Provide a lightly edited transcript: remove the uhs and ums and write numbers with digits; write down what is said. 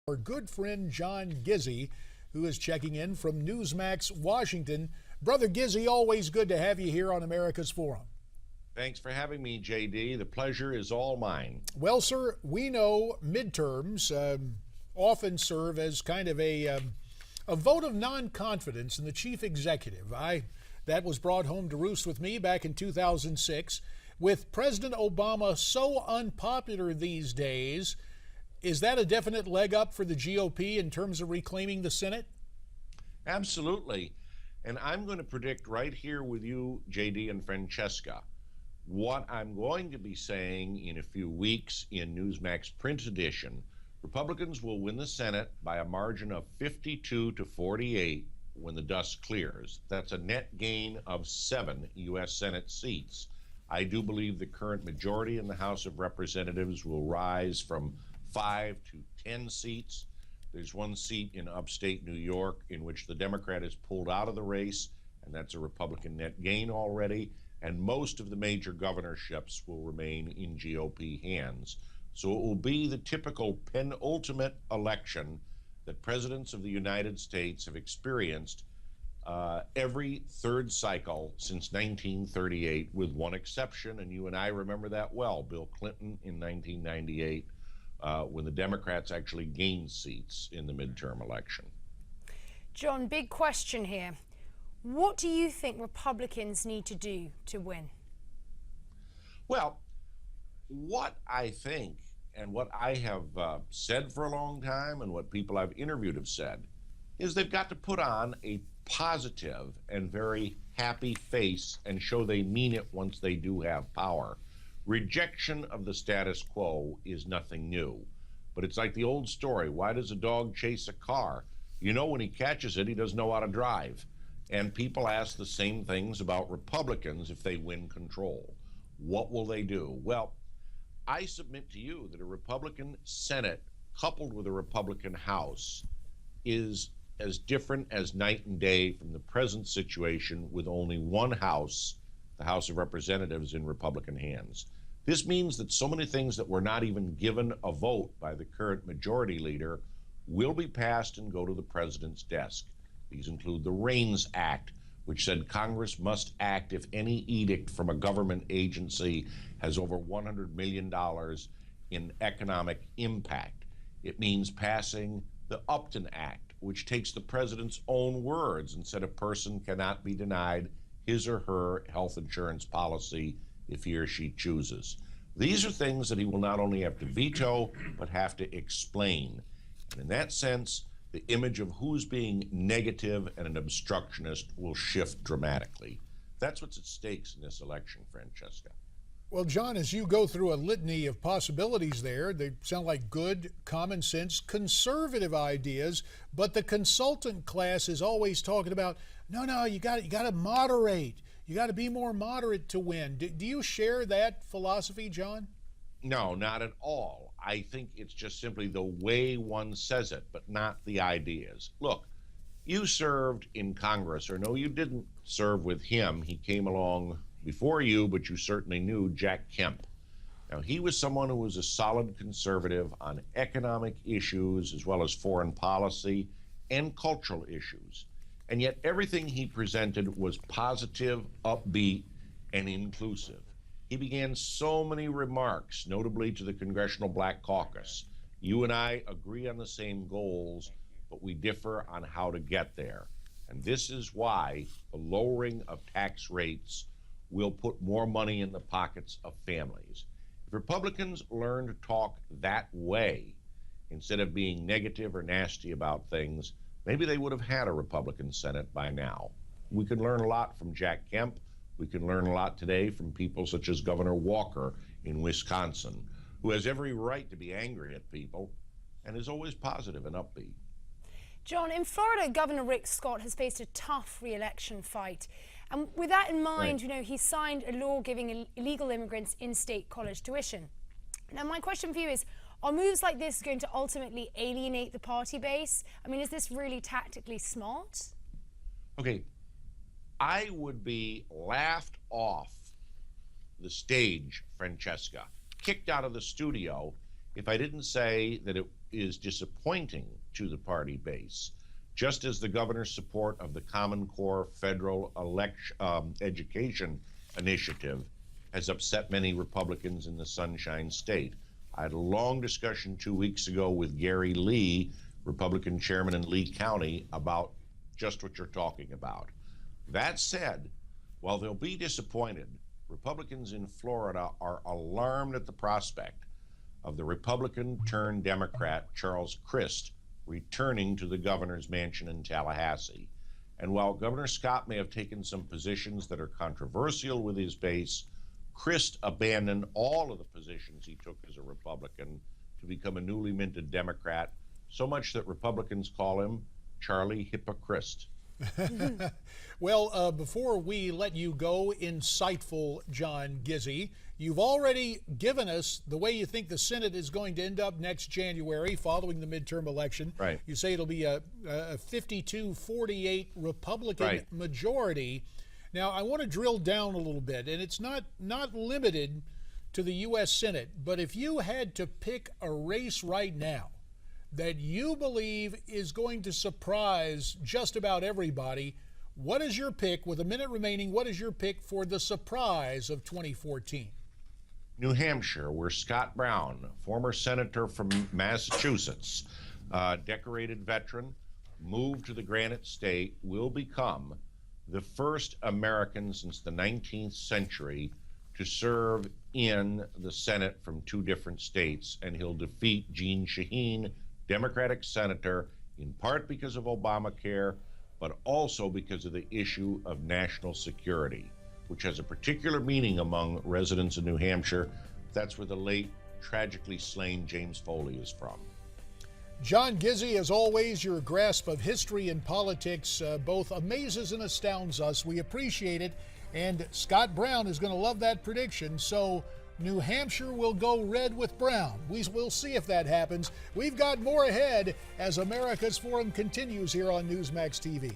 Our good friend John Gizzi, who is checking in from Newsmax, Washington. Brother Gizzi, always good to have you here on America's Forum. Thanks for having me, JD. The pleasure is all mine. Well, sir, we know midterms often serve as kind of a vote of non-confidence in the chief executive. That was brought home to roost with me back in 2006. With President Obama so unpopular these days, is that a definite leg up for the GOP in terms of reclaiming the Senate? Absolutely. And I'm going to predict right here with you, JD and Francesca, what I'm going to be saying in a few weeks in Newsmax print edition. Republicans will win the Senate by a margin of 52 to 48 when the dust clears. That's a net gain of 7 U.S. Senate seats. I do believe the current majority in the House of Representatives will rise from 5 to 10 seats. There's one seat in upstate New York in which the Democrat is pulled out of the race, and that's a Republican net gain already. And most of the major governorships will remain in GOP hands. So it will be the typical penultimate election that presidents of the United States have experienced every third cycle since 1938, with one exception, and you and I remember that well, Bill Clinton in 1998, when the Democrats actually gained seats in the midterm election. John, big question here. What do you think Republicans need to do to win? Well, what I think and what I have said for a long time and what people I've interviewed have said is they've got to put on a positive and very happy face and show they mean it once they do have power. Rejection of the status quo is nothing new, but it's like the old story. Why does a dog chase a car? You know, when he catches it, he doesn't know how to drive. And people ask the same things about Republicans if they win control. What will they do? Well, I submit to you that a Republican Senate coupled with a Republican House is as different as night and day from the present situation with only one House, the House of Representatives, in Republican hands. This means that so many things that were not even given a vote by the current majority leader will be passed and go to the president's desk. These include the REINS Act, which said Congress must act if any edict from a government agency has over $100 million in economic impact. It means passing the Upton Act, which takes the president's own words and said a person cannot be denied his or her health insurance policy if he or she chooses. These are things that he will not only have to veto, but have to explain. And in that sense, the image of who's being negative and an obstructionist will shift dramatically. That's what's at stake in this election, Francesca. Well, John, as you go through a litany of possibilities there, they sound like good, common sense, conservative ideas, but the consultant class is always talking about, no, you got to moderate. You got to be more moderate to win. Do you share that philosophy, John? No, not at all. I think it's just simply the way one says it, but not the ideas. Look, you served in Congress, or no, you didn't serve with him. He came along before you, but you certainly knew Jack Kemp. Now, he was someone who was a solid conservative on economic issues as well as foreign policy and cultural issues. And yet everything he presented was positive, upbeat, and inclusive. He began so many remarks, notably to the Congressional Black Caucus. You and I agree on the same goals, but we differ on how to get there. And this is why the lowering of tax rates will put more money in the pockets of families. If Republicans learn to talk that way, instead of being negative or nasty about things, maybe they would have had a Republican Senate by now. We can learn a lot from Jack Kemp. We can learn a lot today from people such as Governor Walker in Wisconsin, who has every right to be angry at people and is always positive and upbeat. John, in Florida, Governor Rick Scott has faced a tough re-election fight. And with that in mind, Right. he signed a law giving illegal immigrants in-state college tuition. Now, my question for you is, are moves like this going to ultimately alienate the party base? I mean, is this really tactically smart? Okay, I would be laughed off the stage, Francesca, kicked out of the studio, if I didn't say that it is disappointing to the party base, just as the governor's support of the Common Core federal education initiative has upset many Republicans in the Sunshine State. I had a long discussion 2 weeks ago with Gary Lee, Republican chairman in Lee County, about just what you're talking about. That said, while they'll be disappointed, Republicans in Florida are alarmed at the prospect of the Republican-turned-Democrat Charles Crist returning to the governor's mansion in Tallahassee. And while Governor Scott may have taken some positions that are controversial with his base, Crist abandoned all of the positions he took as a Republican to become a newly minted Democrat, so much that Republicans call him Charlie Hypocrist. Well, before we let you go, insightful John Gizzi, you've already given us the way you think the Senate is going to end up next January following the midterm election. Right. You say it'll be a 52-48 Republican majority. Now, I want to drill down a little bit, and it's not limited to the U.S. Senate, but if you had to pick a race right now that you believe is going to surprise just about everybody, what is your pick? With a minute remaining, what is your pick for the surprise of 2014? New Hampshire, where Scott Brown, former senator from Massachusetts, decorated veteran, moved to the Granite State, will become the first American since the 19th century to serve in the Senate from two different states, and he'll defeat Jeanne Shaheen, Democratic senator, in part because of Obamacare, but also because of the issue of national security, which has a particular meaning among residents of New Hampshire. That's where the late, tragically slain James Foley is from. John Gizzi, as always, your grasp of history and politics both amazes and astounds us. We appreciate it. And Scott Brown is going to love that prediction. So New Hampshire will go red with Brown. We'll see if that happens. We've got more ahead as America's Forum continues here on Newsmax TV.